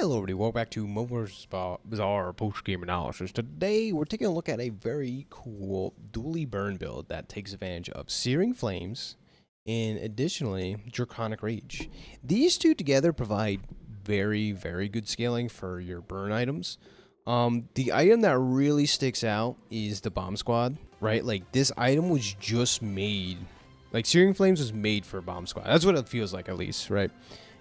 Hello everybody, welcome back to MoMoVs Bazaar post-game analysis. Today we're taking a look at a very cool dually burn build that takes advantage of Searing Flames and additionally Draconic Rage. These two together provide very good scaling for your burn items. The item that really sticks out is the Bomb Squad, right? Like this item was just made, like Searing Flames was made for Bomb Squad. That's what it feels like at least, right?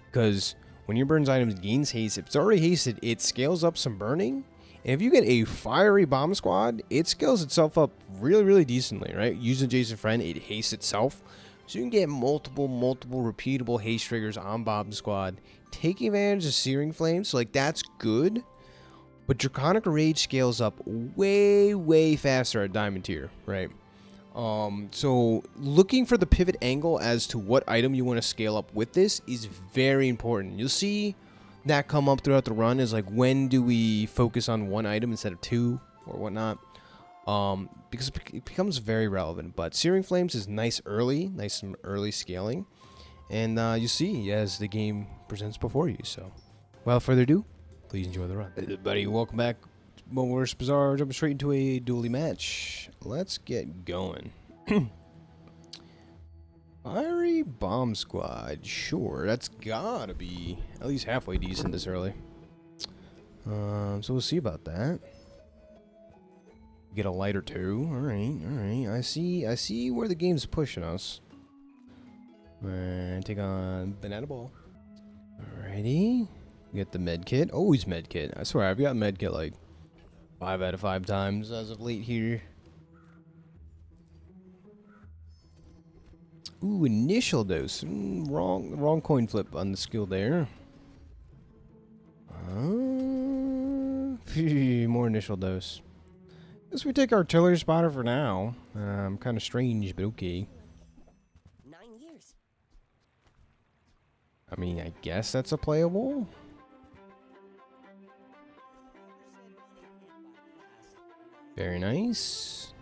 Because when your burns items gains haste, if it's already hasted, it scales up some burning. And if you get a fiery bomb squad, it scales itself up really decently, right? Use adjacent friend, it hastes itself. So you can get multiple repeatable haste triggers on bomb squad, taking advantage of Searing Flames. So like that's good. But Draconic Rage scales up way faster at Diamond tier, right? So looking for the pivot angle as to what item you want to scale up with this is very important. You'll see that come up throughout the run is like, when do we focus on one item instead of two or whatnot? Because it becomes very relevant. But Searing Flames is nice and early scaling. And you see as the game presents before you. So without further ado, please enjoy the run. Hey everybody, welcome back. MoMoVs Bazaar, jumping straight into a dually match. Let's get going. Fiery Bomb Squad, sure, that's gotta be at least halfway decent this early. So we'll see about that. Get a light or two. Alright. I see where the game's pushing us. And take on Banana Ball. Alrighty. Get the med kit. Always med kit. I swear I've got med kit like 5 out of 5 times as of late here. Ooh, initial dose. Wrong coin flip on the skill there. More initial dose. Guess we take artillery spotter for now. Kind of strange, but okay. 9 years. I mean, I guess that's a playable. Very nice.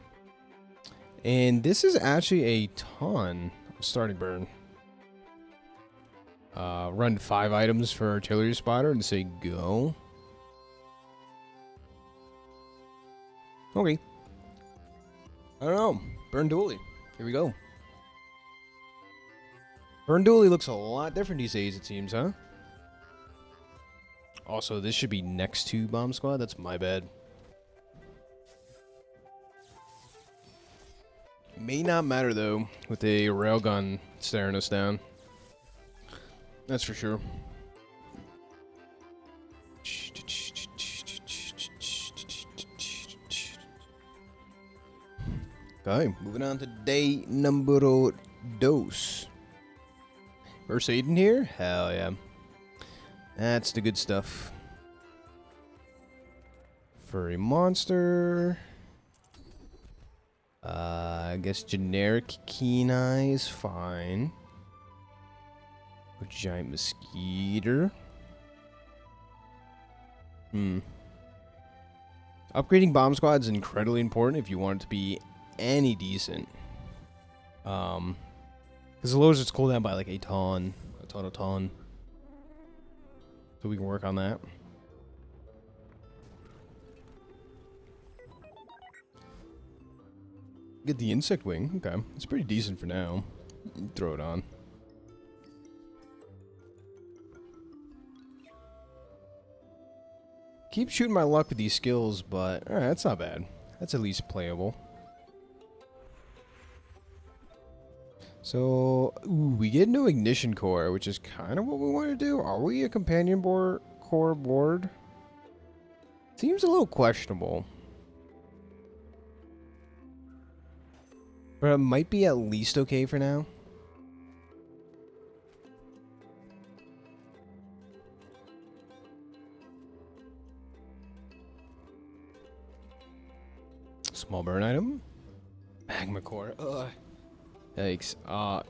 And this is actually a ton of starting burn. Run 5 items for artillery spotter and say go. Okay. I don't know. Burn dually. Here we go. Burn dually looks a lot different these days, it seems, huh? Also, this should be next to Bomb Squad. That's my bad. May not matter though, with a railgun staring us down. That's for sure. Okay, moving on to day number dos. First aid in here? Hell yeah. That's the good stuff. Furry monster. I guess generic keen eye is fine. A giant mosquito. Upgrading bomb squad is incredibly important if you want it to be any decent. Because it lowers its cooldown by like a ton. So we can work on that. Get the insect wing. Okay. It's pretty decent for now. Throw it on. Keep shooting my luck with these skills, but alright, that's not bad. That's at least playable. So, ooh, we get no ignition core, which is kind of what we want to do. Are we a companion core board? Seems a little questionable. But it might be at least okay for now. Small burn item. Magma core. Ugh. Yikes.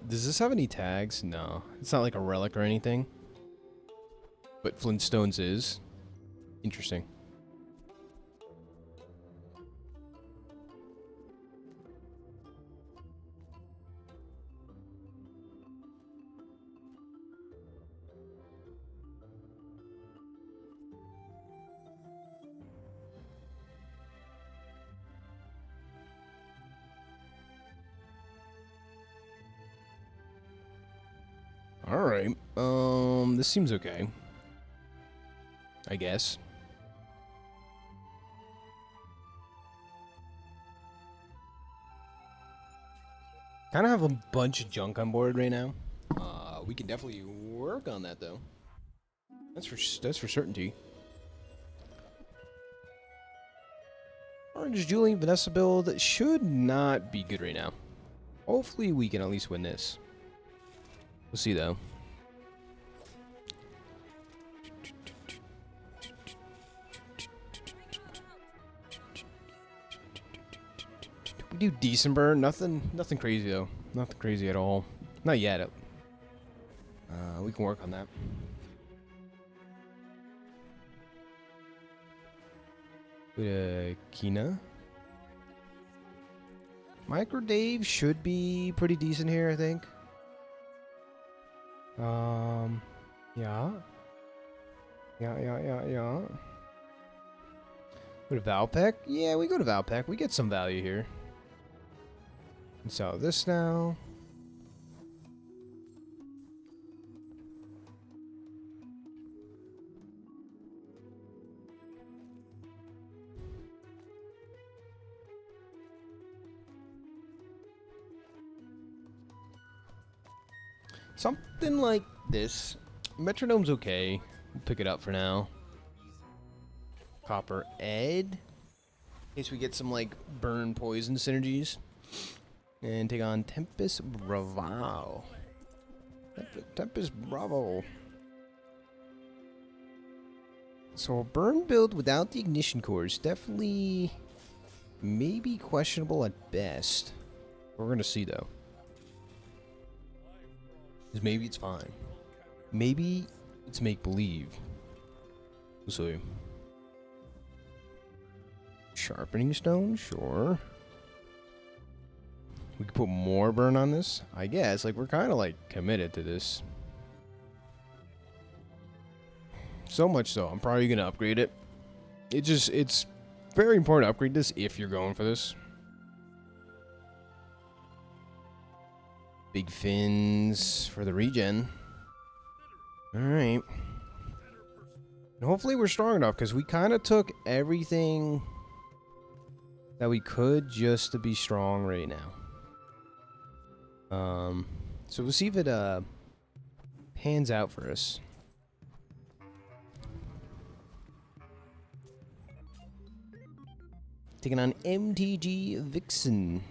Does this have any tags? No. It's not like a relic or anything. But Flintstones is. Interesting. This seems okay. I guess. Kind of have a bunch of junk on board right now. We can definitely work on that though. That's for certainty. Orange Julian Vanessa build should not be good right now. Hopefully we can at least win this. We'll see though. We do decent burn, nothing crazy though. Nothing crazy at all. Not yet. We can work on that. With Kina. Micro Dave should be pretty decent here, I think. Yeah. Yeah. Go to Valpec? Yeah, we go to Valpec. We get some value here. And sell this now. Something like this. Metronome's okay. We'll pick it up for now. Copper Ed. In case we get some like burn poison synergies. And take on Tempest Bravo. Tempest Bravo. So a burn build without the ignition core is definitely maybe questionable at best. We're gonna see though. Because maybe it's fine. Maybe it's make-believe. We'll see. Sharpening stone? Sure. We could put more burn on this? I guess. Like, we're kind of, like, committed to this. So much so, I'm probably going to upgrade it. It's very important to upgrade this if you're going for this. Big fins for the regen. Alright. And hopefully we're strong enough, because we kind of took everything that we could just to be strong right now. So we'll see if it pans out for us. Taking on MTG Vixen.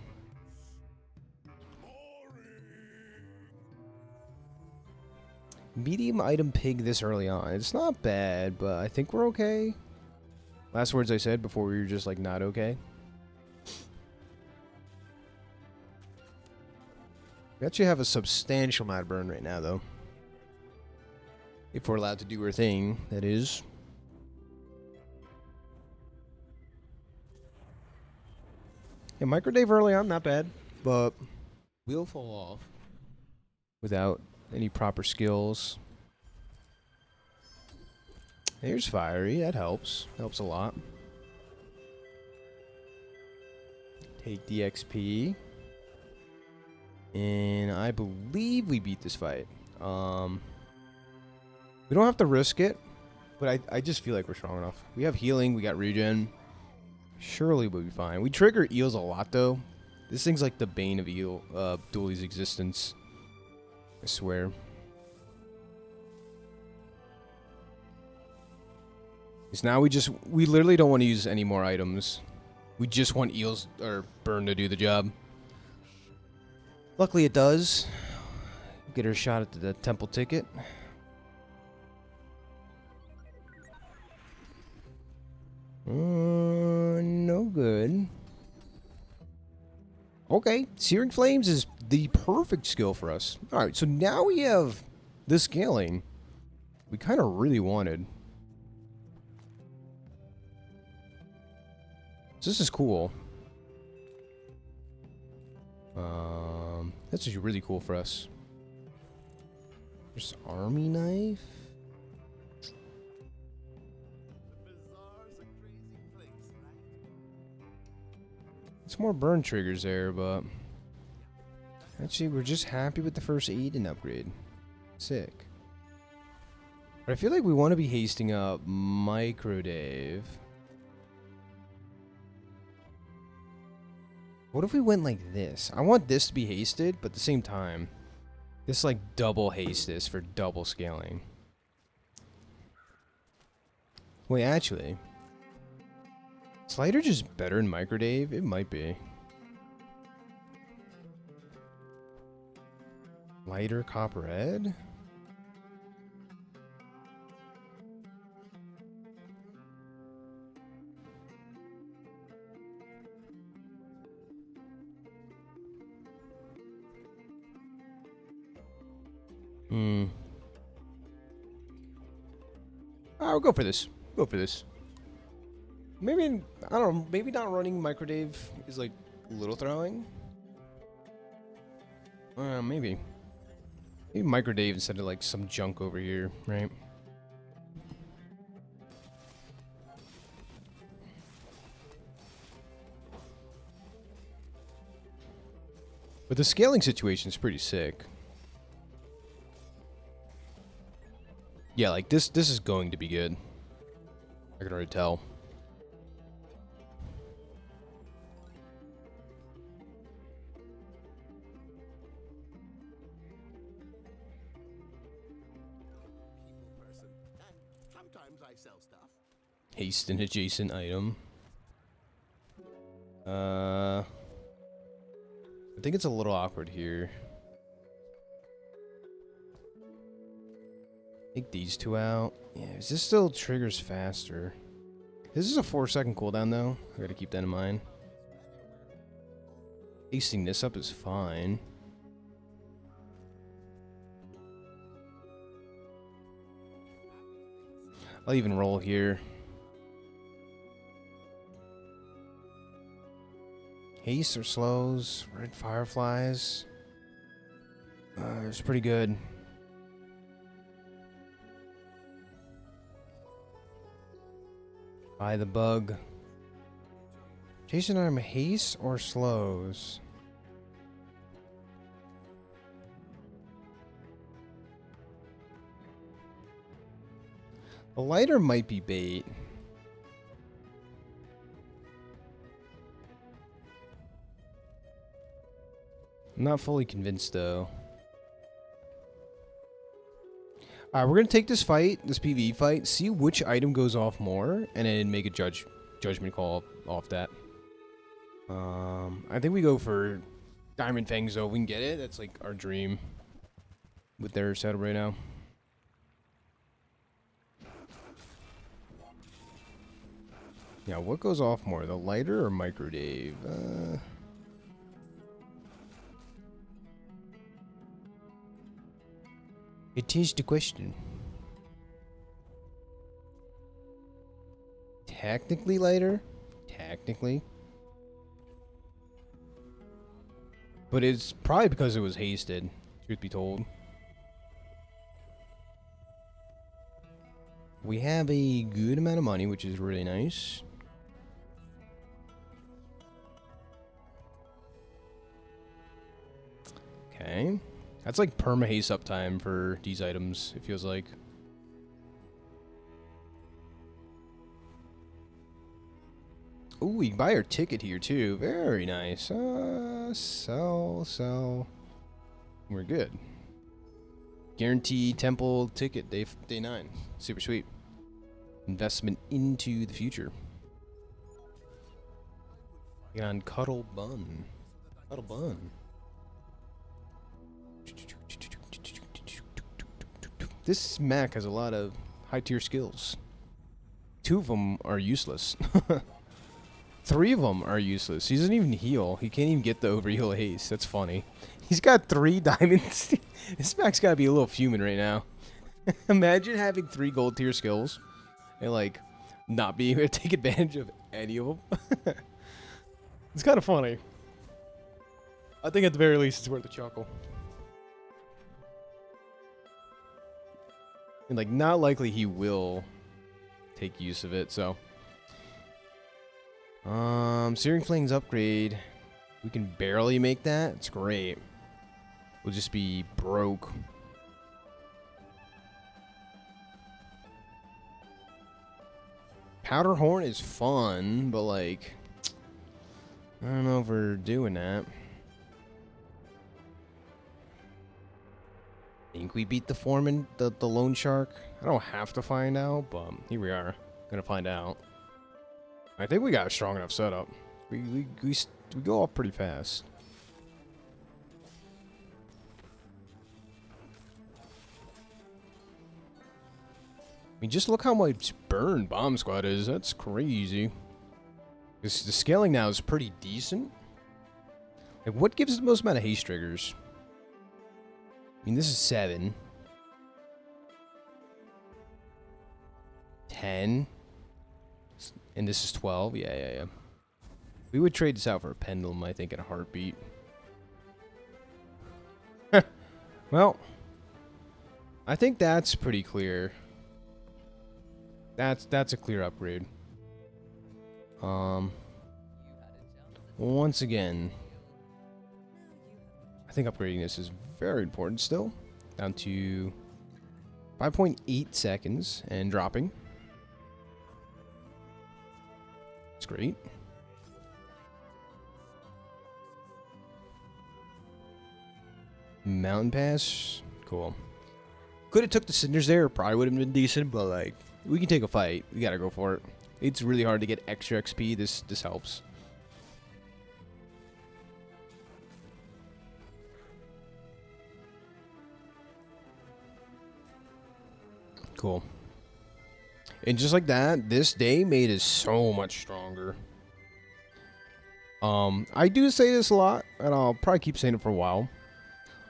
Medium item pig this early on. It's not bad, but I think we're okay. Last words I said before we were just like not okay. We actually have a substantial amount of burn right now, though. If we're allowed to do our thing, that is. Yeah, Micro Dave early on, not bad, but we'll fall off without any proper skills. Here's Fiery, that helps. Helps a lot. Take the XP. And I believe we beat this fight. We don't have to risk it, but I just feel like we're strong enough. We have healing, we got regen. Surely we'll be fine. We trigger eels a lot, though. This thing's like the bane of eel, Dooley's existence. I swear. Because now we literally don't want to use any more items. We just want eels or burn to do the job. Luckily it does. Get her shot at the temple ticket. No good. Okay, Searing Flames is the perfect skill for us. Alright, so now we have the scaling we kind of really wanted. So this is cool. That's actually really cool for us. There's army knife. It's more burn triggers there, but actually we're just happy with the first Eden upgrade. Sick. But I feel like we want to be hasting up Microdave. What if we went like this? I want this to be hasted, but at the same time, this like double haste this for double scaling. Wait, actually, is lighter just better in Microdave? It might be. Lighter copperhead? I'll go for this. Go for this. Maybe, I don't know, maybe not running Microdave is like little throwing. Maybe. Maybe Microdave instead of like some junk over here, right? But the scaling situation is pretty sick. Yeah, like this is going to be good. I can already tell. Sometimes I sell stuff. Haste an adjacent item. I think it's a little awkward here. Take these two out. Yeah, this still triggers faster. This is a 4-second cooldown though. I gotta keep that in mind. Hasting this up is fine. I'll even roll here. Haste or slows, red fireflies. It's pretty good. Buy the bug. Jason arm haste or slows? The lighter might be bait. I'm not fully convinced though. Alright, we're gonna take this fight, this PvE fight, see which item goes off more, and then make a judgment call off that. I think we go for Diamond Fangs though. We can get it. That's like our dream with their setup right now. Yeah, what goes off more, the lighter or Microdave? It is the question. Technically lighter? Technically. But it's probably because it was hasted, truth be told. We have a good amount of money, which is really nice. Okay. That's like perma-haste uptime for these items, it feels like. Ooh, we can buy our ticket here too. Very nice. Sell. We're good. Guaranteed temple ticket, day 9. Super sweet. Investment into the future. On Cuddle Bun. Cuddle Bun. This Mac has a lot of high-tier skills. 2 of them are useless. 3 of them are useless. He doesn't even heal. He can't even get the overheal haste. That's funny. He's got 3 diamonds. This Mac's gotta be a little fuming right now. Imagine having 3 gold tier skills and like not being able to take advantage of any of them. It's kind of funny. I think at the very least it's worth a chuckle. And like, not likely he will take use of it, so. Searing Flames upgrade. We can barely make that. It's great. We'll just be broke. Powder horn is fun, but like, I don't know if we're doing that. Think we beat the foreman, the loan shark? I don't have to find out, but here we are, gonna find out. I think we got a strong enough setup. We go off pretty fast. I mean, just look how much burn Bomb Squad is. That's crazy. The scaling now is pretty decent. Like, what gives the most amount of haste triggers? I mean, this is 7. 10. And this is 12. Yeah. We would trade this out for a pendulum, I think, in a heartbeat. Well, I think that's pretty clear. That's a clear upgrade. Once again, I think upgrading this is very important still. Down to 5.8 seconds and dropping. It's great. Mountain Pass, cool. Could have took the cinders there, probably would have been decent, but like, we can take a fight. We gotta go for it. It's really hard to get extra XP. This helps. Cool. And just like that, this day made us so much stronger. I do say this a lot, and I'll probably keep saying it for a while.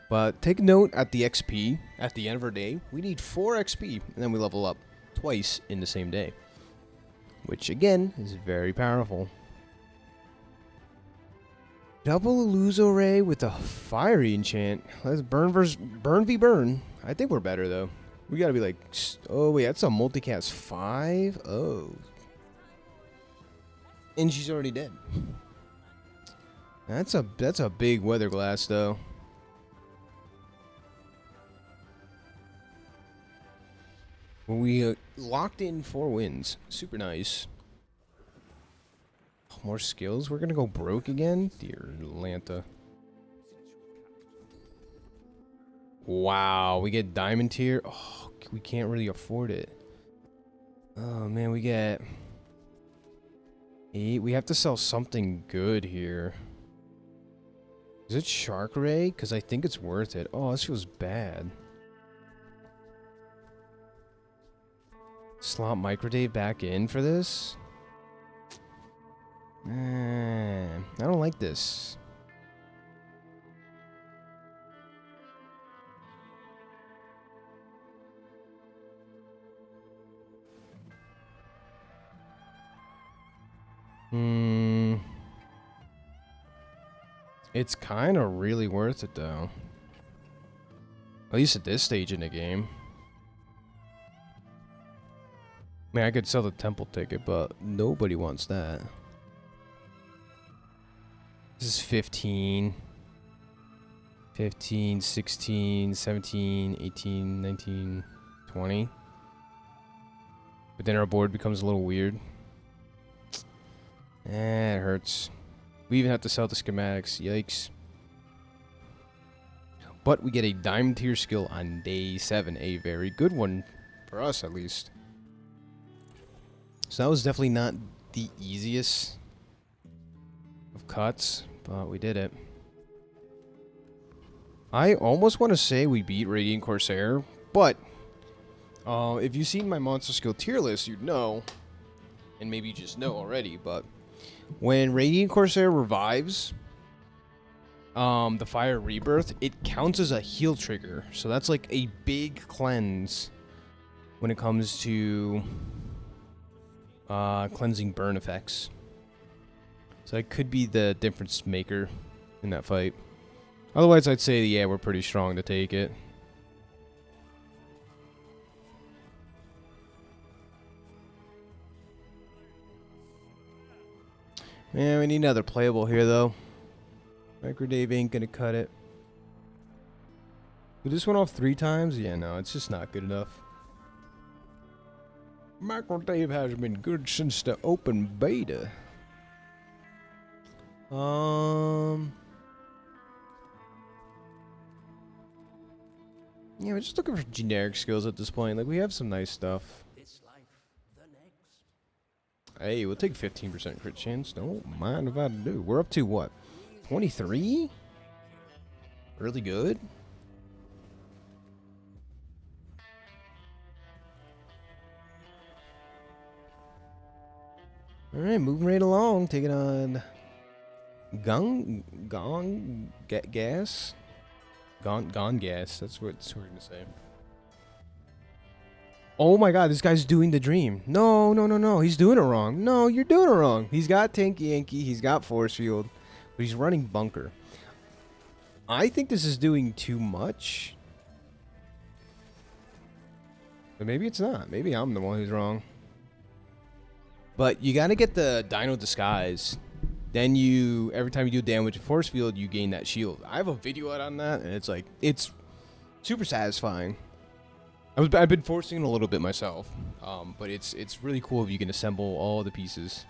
But take note at the XP, at the end of our day, we need 4 XP, and then we level up twice in the same day. Which, again, is very powerful. Double Illuso Ray with a fiery enchant. Let's burn v burn. I think we're better, though. We gotta be like, oh wait, that's a multicast 5? Oh. And she's already dead. That's a big weather glass, though. We locked in 4 wins. Super nice. Oh, more skills? We're gonna go broke again? Dear Lanta. Wow, we get diamond tier. Oh, we can't really afford it. Oh man, we get 8. We have to sell something good here. Is it Shark Ray? Because I think it's worth it. Oh, this feels bad. Slot Microdave back in for this? I don't like this. It's kind of really worth it, though. At least at this stage in the game. I mean, I could sell the temple ticket, but nobody wants that. This is 15. 15, 16, 17, 18, 19, 20. But then our board becomes a little weird. It hurts. We even have to sell the schematics. Yikes. But we get a diamond tier skill on day 7. A very good one. For us, at least. So that was definitely not the easiest of cuts, but we did it. I almost want to say we beat Radiant Corsair, but if you've seen my monster skill tier list, you'd know, and maybe you just know already, but when Radiant Corsair revives the Fire Rebirth, it counts as a heal trigger. So that's like a big cleanse when it comes to cleansing burn effects. So that could be the difference maker in that fight. Otherwise, I'd say, yeah, we're pretty strong to take it. Man, we need another playable here, though. Microdave ain't gonna cut it. We just went off 3 times? Yeah, no, it's just not good enough. Microwave has been good since the open beta. Yeah, we're just looking for generic skills at this point. Like, we have some nice stuff. This life, the next. Hey, we'll take 15% crit chance. Don't mind if I do. We're up to what? 23? Really good? Alright, moving right along. Taking on gas. Gone gas. That's what we're gonna say. Oh my god, this guy's doing the dream. No, no, no, no. He's doing it wrong. No, you're doing it wrong. He's got Tanky Yankee. He's got Force Field. But he's running Bunker. I think this is doing too much. But maybe it's not. Maybe I'm the one who's wrong. But you gotta get the Dino Disguise. Then you, every time you do damage with Force Field, you gain that shield. I have a video out on that, and it's like, it's super satisfying. I've been forcing it a little bit myself, but it's really cool if you can assemble all the pieces.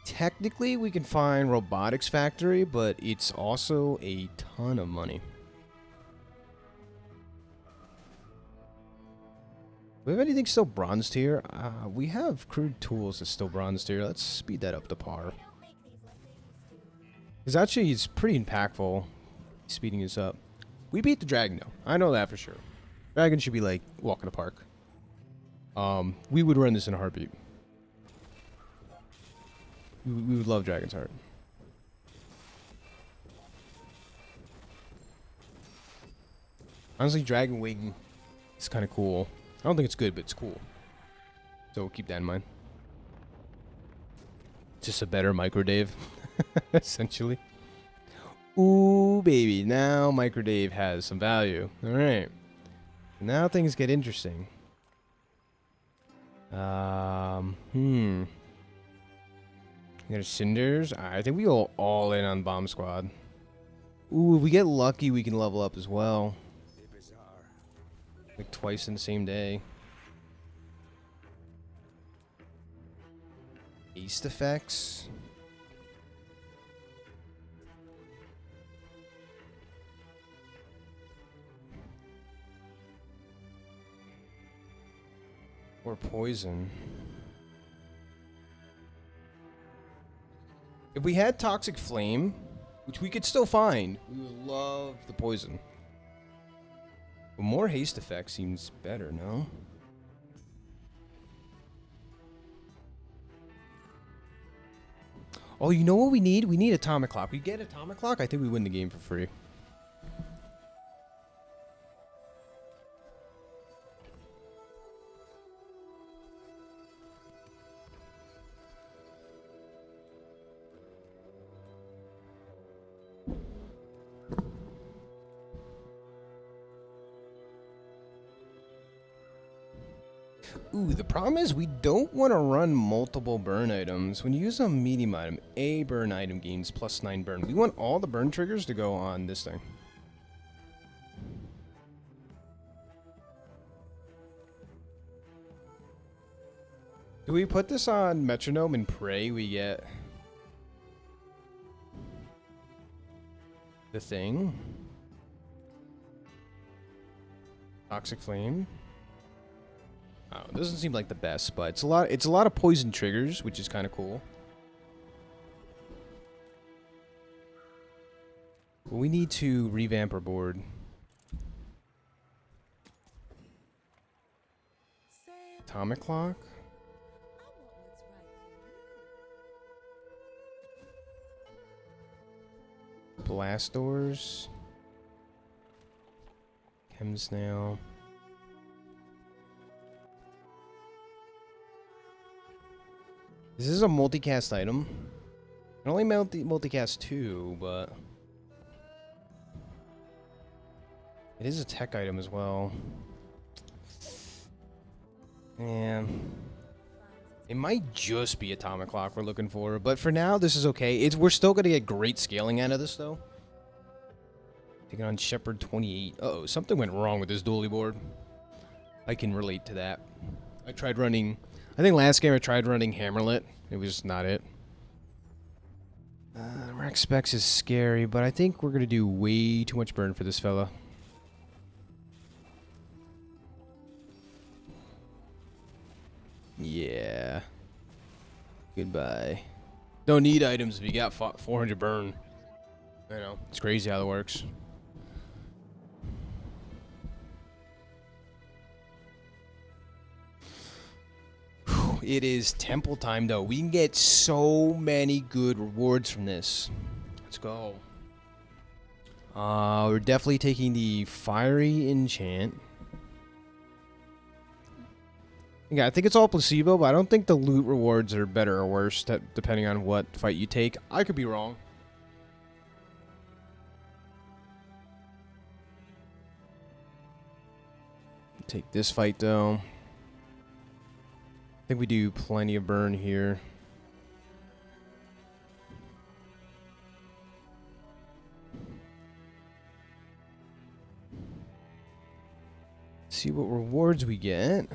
Technically, we can find Robotics Factory, but it's also a ton of money. Do we have anything still bronze tier? We have crude tools that's still bronze tier. Let's speed that up to par. Because actually, it's pretty impactful speeding this up. We beat the dragon, though. I know that for sure. Dragon should be like walk in the park. We would run this in a heartbeat. We would love Dragon's Heart. Honestly, Dragon Wing is kind of cool. I don't think it's good, but it's cool. So keep that in mind. Just a better Micro Dave, essentially. Ooh, baby. Now Micro Dave has some value. All right. Now things get interesting. We got Cinders. I think we go all in on Bomb Squad. Ooh, if we get lucky, we can level up as well. The Bazaar. Like twice in the same day. Haste effects. Or poison. If we had Toxic Flame, which we could still find, we would love the poison. But more haste effect seems better, no? Oh, you know what we need? We need Atomic Clock. We get Atomic Clock, I think we win the game for free. Ooh, the problem is we don't want to run multiple burn items. When you use a medium item, a burn item gains +9 burn. We want all the burn triggers to go on this thing. Do we put this on Metronome and pray we get the thing? Toxic Flame. Oh, it doesn't seem like the best, but it's a lot of poison triggers, which is kind of cool. But we need to revamp our board. Atomic Clock. Blast Doors. Chem Snail. This is a multicast item. I only multicast 2, but it is a tech item as well. And it might just be Atomic Clock we're looking for, but for now this is okay. We're still gonna get great scaling out of this though. Taking on Shepherd 28. Uh-oh, something went wrong with this dually board. I can relate to that. I tried running... I think last game I tried running Hammerlet. It was just not it. Rex Specs is scary, but I think we're going to do way too much burn for this fella. Yeah. Goodbye. Don't need items if you got 400 burn. I know. It's crazy how that works. It is temple time, though. We can get so many good rewards from this. Let's go. We're definitely taking the fiery enchant. Yeah, I think it's all placebo, but I don't think the loot rewards are better or worse, depending on what fight you take. I could be wrong. Take this fight, though. I think we do plenty of burn here. See what rewards we get.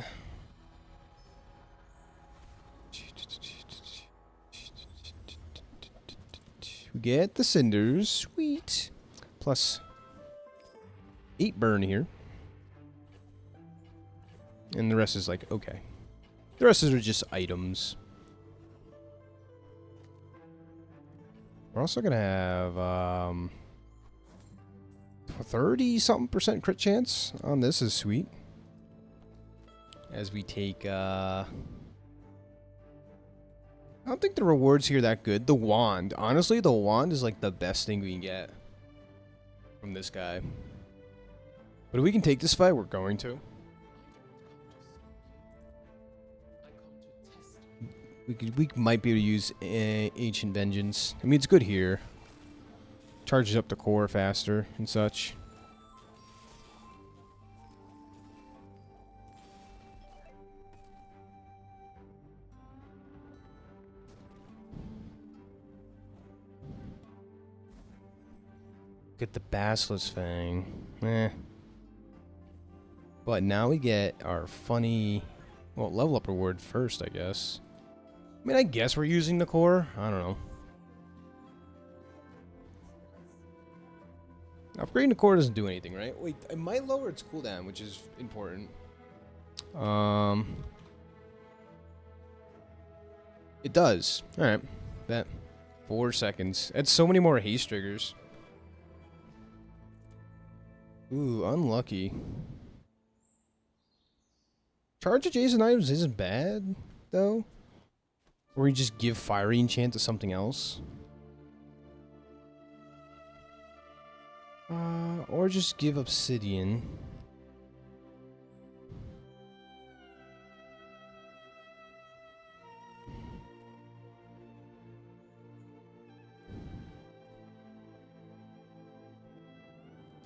We get the cinders. Sweet. Plus 8 burn here. And the rest is like, okay. The rest are just items. We're also going to have 30-something% crit chance on this is sweet. As we take... I don't think the rewards here are that good. The wand. Honestly, the wand is like the best thing we can get from this guy. But if we can take this fight, we're going to. We might be able to use Ancient Vengeance. I mean, it's good here. Charges up the core faster and such. Get the Basilisk Fang. Eh. But now we get our funny... Well, level up reward first, I guess. I mean, I guess we're using the core. I don't know. Upgrading the core doesn't do anything, right? Wait, it might lower its cooldown, which is important. It does. Alright. Bet. 4 seconds. That's so many more haste triggers. Ooh, unlucky. Charge adjacent items isn't bad, though. Or you just give fiery enchant to something else. Or just give obsidian.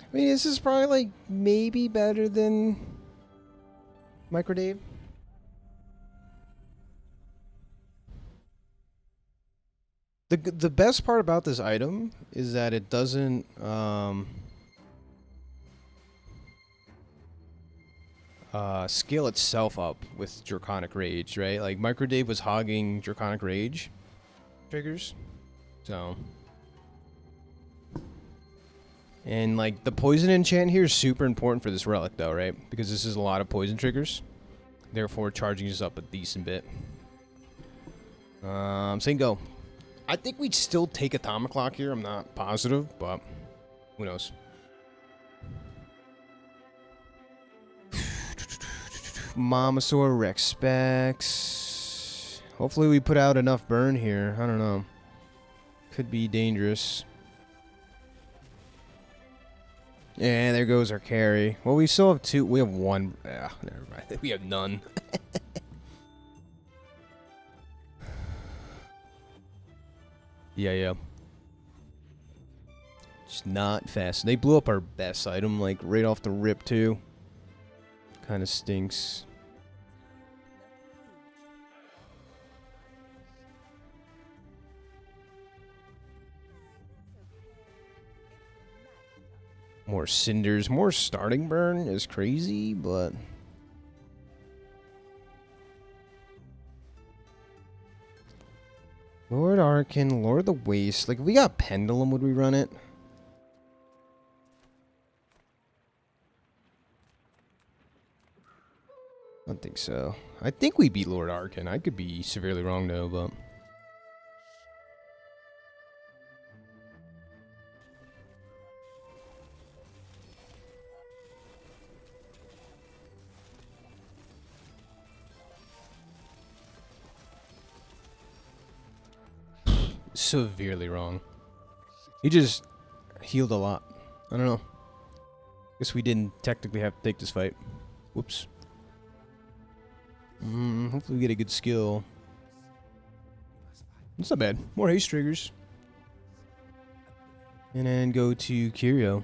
I mean, this is probably like maybe better than Microdave. The best part about this item is that it doesn't scale itself up with Draconic Rage, right? Like Microdave was hogging Draconic Rage triggers, so. And like the poison enchant here is super important for this relic, though, right? Because this is a lot of poison triggers, therefore charging us up a decent bit. Saying go. I think we'd still take Atomic Lock here. I'm not positive, but who knows? Momosaur, Rex Specs. Hopefully we put out enough burn here. I don't know. Could be dangerous. Yeah, there goes our carry. Well, we still have 2. We have 1. Ah, never mind. We have none. Yeah. Just not fast. They blew up our best item, like, right off the rip, too. Kind of stinks. More cinders, more starting burn is crazy, but Lord Arcan, Lord of the Waste. Like, if we got Pendulum, would we run it? I don't think so. I think we beat Lord Arcan. I could be severely wrong though, but severely wrong. He just healed a lot. I don't know. Guess we didn't technically have to take this fight. Whoops. Hopefully we get a good skill. It's not bad. More haste triggers. And then go to Curio.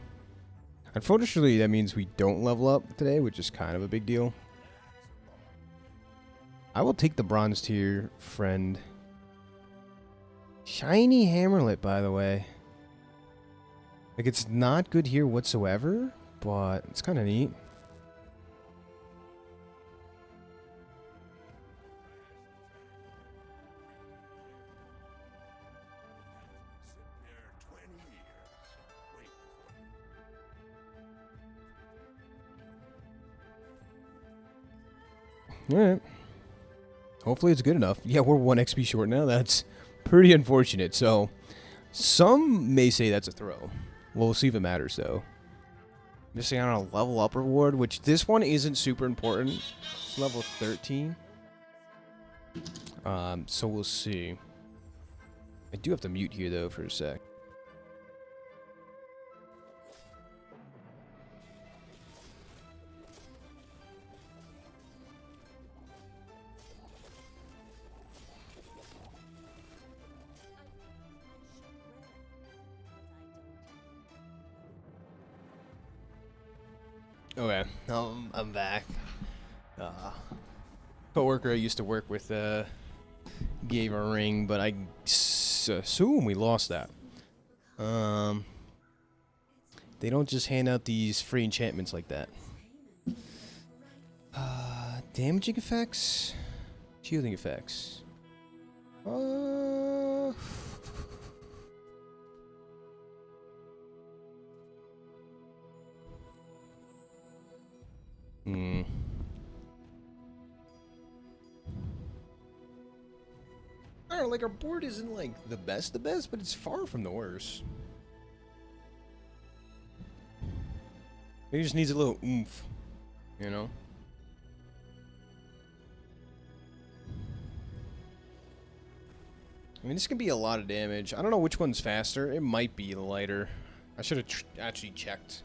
Unfortunately, that means we don't level up today, which is kind of a big deal. I will take the bronze tier, friend. Shiny Hammerlet, by the way. Like, it's not good here whatsoever, but it's kind of neat. Alright. Hopefully it's good enough. Yeah, we're 1 XP short now. That's pretty unfortunate. So, some may say that's a throw. We'll see if it matters, though. Missing out on a level up reward, which this one isn't super important. It's level 13. So we'll see. I do have to mute here, though, for a sec. Okay, I'm back. Coworker I used to work with gave a ring, but I assume we lost that. They don't just hand out these free enchantments like that. Damaging effects, shielding effects. I don't know, like, our board isn't, like, the best, but it's far from the worst. It just needs a little oomph, you know? I mean, this can be a lot of damage. I don't know which one's faster. It might be the lighter. I should have actually checked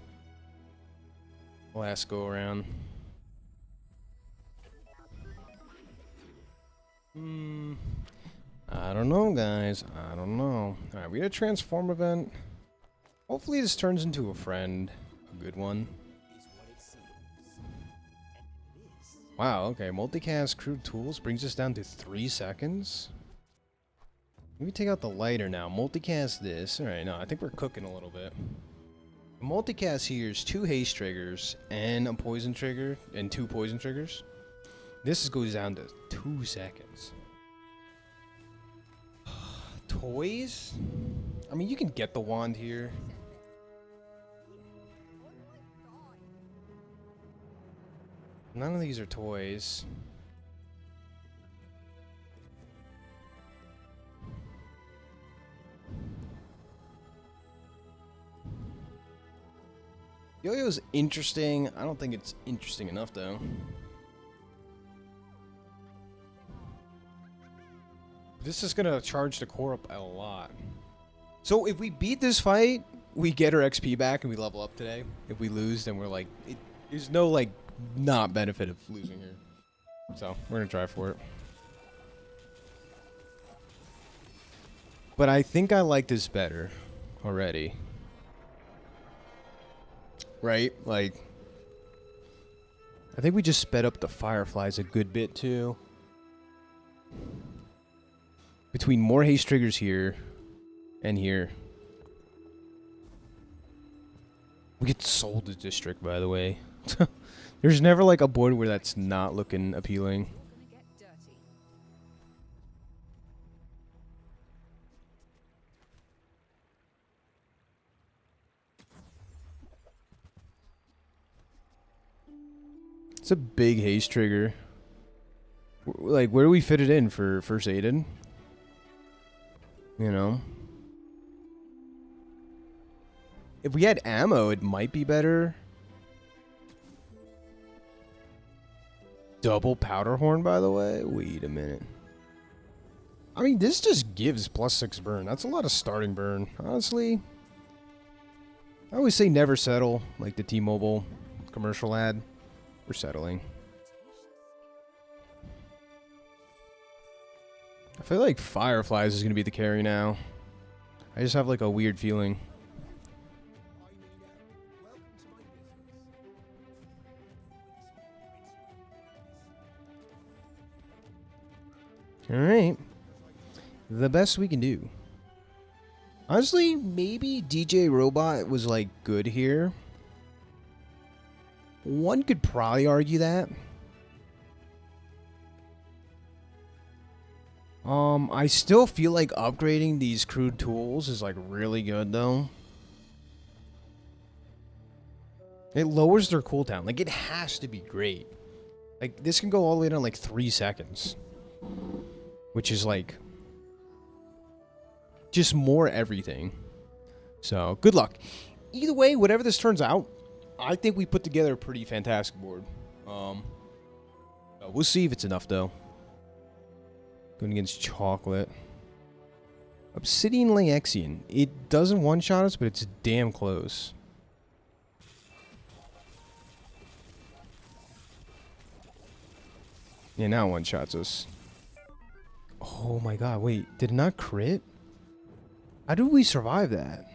last go around. I don't know, guys. I don't know. Alright, we had a transform event. Hopefully this turns into a friend. A good one. Wow, okay. Multicast crude tools brings us down to 3 seconds. Let me take out the lighter now. Multicast this. Alright, no, I think we're cooking a little bit. The multicast here is 2 haste triggers and a poison trigger and 2 poison triggers. This goes down to 2 seconds. Toys? I mean, you can get the wand here. None of these are toys. Yo-Yo's interesting. I don't think it's interesting enough, though. This is gonna charge the core up a lot. So if we beat this fight, we get our XP back and we level up today. If we lose, then we're like, there's no, like, not benefit of losing here. So we're gonna try for it. But I think I like this better already. Right? Like, I think we just sped up the fireflies a good bit too. Between more haste triggers here and here. We get sold the district, by the way. There's never like a board where that's not looking appealing. It's a big haste trigger. Like, where do we fit it in for first aided? You know? If we had ammo, it might be better. Double powder horn, by the way? Wait a minute. I mean, this just gives +6 burn. That's a lot of starting burn. Honestly, I always say never settle, like the T-Mobile commercial ad. We're settling. I feel like Fireflies is going to be the carry now. I just have like a weird feeling. Alright. The best we can do. Honestly, maybe DJ Robot was like good here. One could probably argue that. I still feel like upgrading these crude tools is like really good though. It lowers their cooldown. Like, it has to be great. Like, this can go all the way down like 3 seconds. Which is like just more everything. So, good luck. Either way, whatever this turns out, I think we put together a pretty fantastic board. We'll see if it's enough though. Going against Chocolate. Obsidian Laexian. It doesn't one-shot us, but it's damn close. Yeah, now one-shots us. Oh my god, wait. Did it not crit? How did we survive that?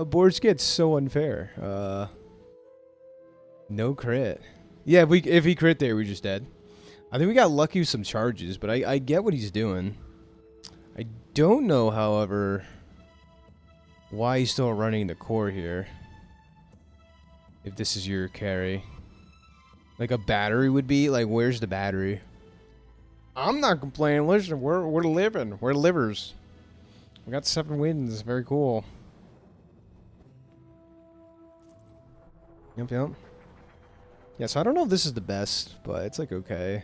Boards get so unfair. No crit. Yeah, if he crit there, we're just dead. I think we got lucky with some charges, but I get what he's doing. I don't know, however, why he's still running the core here. If this is your carry. Like a battery would be? Like, where's the battery? I'm not complaining. Listen, we're living. We're livers. We got 7 wins. Very cool. Yep, yep. Yeah, so I don't know if this is the best, but it's like okay.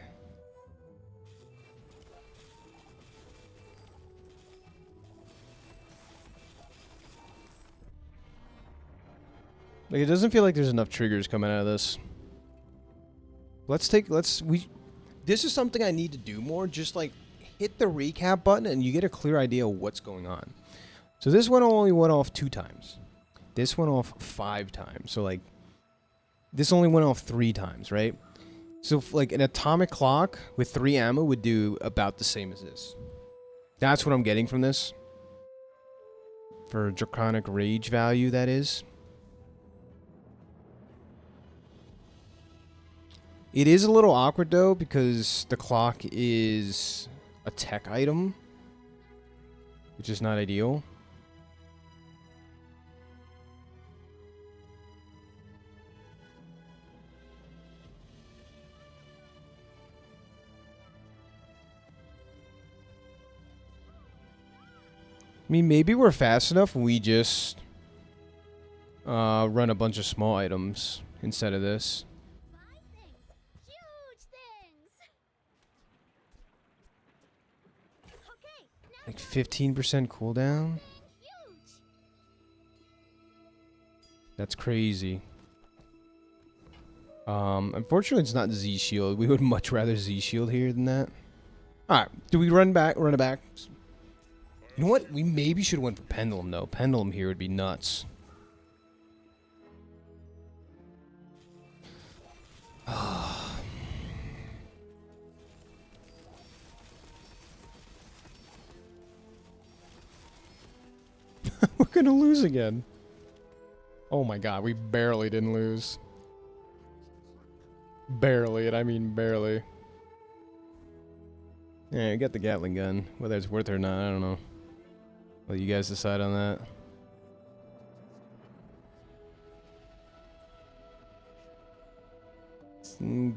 Like, it doesn't feel like there's enough triggers coming out of this. This is something I need to do more. Just like hit the recap button and you get a clear idea of what's going on. So this one only went off 2 times. This went off 5 times. So like, this only went off 3 times, right? So like an atomic clock with 3 ammo would do about the same as this. That's what I'm getting from this. For Draconic Rage value, that is. It is a little awkward though, because the clock is a tech item, which is not ideal. I mean, maybe we're fast enough and we just run a bunch of small items instead of this. Like 15% cooldown? That's crazy. Unfortunately, it's not Z Shield. We would much rather Z Shield here than that. Alright, do we run it back? You know what? We maybe should have went for Pendulum, though. Pendulum here would be nuts. We're gonna lose again. Oh my god, we barely didn't lose. Barely, and I mean barely. Yeah, I got the Gatling gun. Whether it's worth it or not, I don't know. Let you guys decide on that.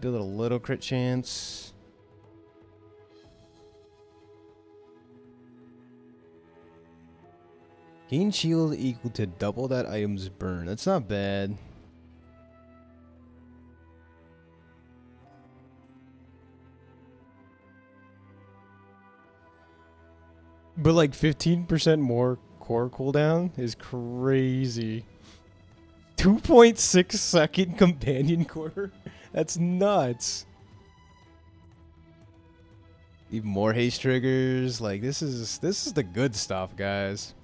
build a little crit chance. Gain shield equal to double that item's burn. That's not bad. But like 15% more core cooldown is crazy. 2.6 second companion core? That's nuts. Even more haste triggers. Like this is the good stuff, guys.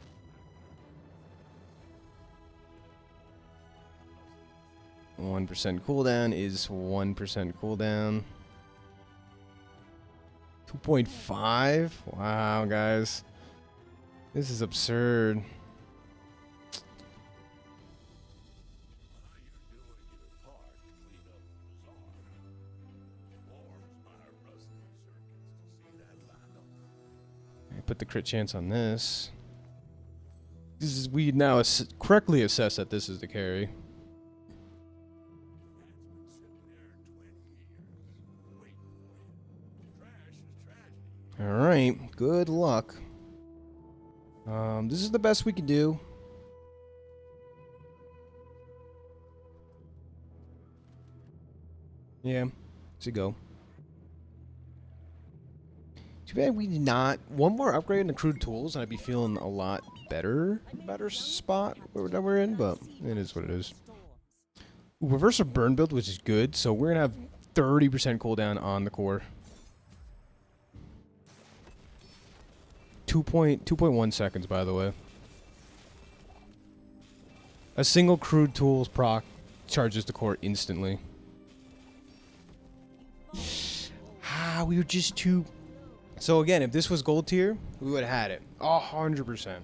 One percent cooldown is 1% cooldown. 2.5? Wow, guys. This is absurd. I put the crit chance on this. This is, we now correctly assess that this is the carry. Alright, good luck. This is the best we can do. Yeah, let's go. Too bad we did not. One more upgrade in accrued tools, and I'd be feeling a lot better spot that we're in, but it is what it is. Ooh, reverse a burn build, which is good, so we're gonna have 30% cooldown on the core. 2.1 seconds, by the way. A single crude tools proc charges the core instantly. Ah, we were just too... So again, if this was gold tier, we would have had it. 100%.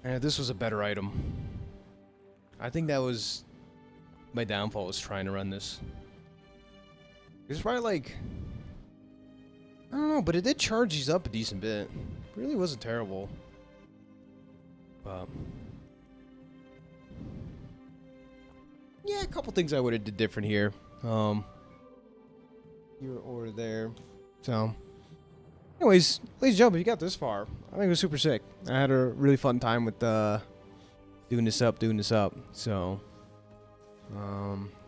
And if this was a better item. I think that was... my downfall was trying to run this. It's probably like... I don't know, but it did charge these up a decent bit. It really wasn't terrible. But... yeah, a couple things I would have did different here. Here or there. So... anyways, ladies and gentlemen, if you got this far, I think it was super sick. I had a really fun time with doing this up. So...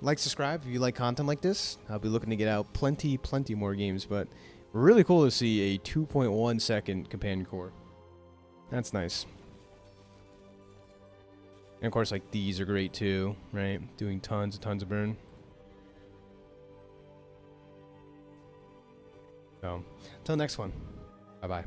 like, subscribe if you like content like this. I'll be looking to get out plenty more games, but... really cool to see a 2.1 second companion core. That's nice. And of course, like, these are great too, right? Doing tons of burn. So, until next one. Bye-bye.